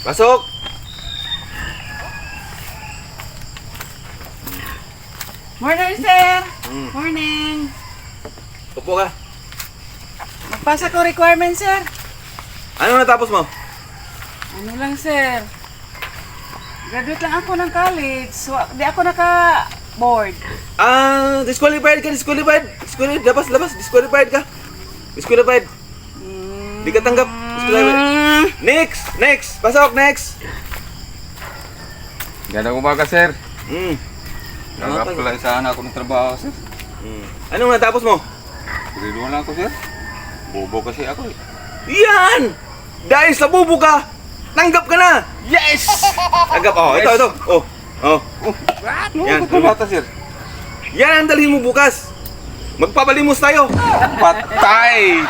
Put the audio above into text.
Pasok! Morning, sir! Mm. Morning! Upo ka. Magpasa ko requirement, sir. Ano natapos mo? Ano lang, sir? Graduate lang ako ng college. So, di ako naka-board. Disqualified ka, disqualified. Disqualified, labas, disqualified ka. Disqualified. Di ka tanggap. Disqualified. Next, pasok, next. Ganda umaga, sir. Ano Nag-apply sana ako ng trabaho, sir. Anong natapos mo? Grade 1 lang ako, sir. Bobo kasi ako eh. Yan! Dahil sa bubo ka, tanggap ka na! Yes! Tanggap, ito. Yan, Ano bata, sir? yan ang dalhin mo bukas. Magpapalimos tayo. Patay!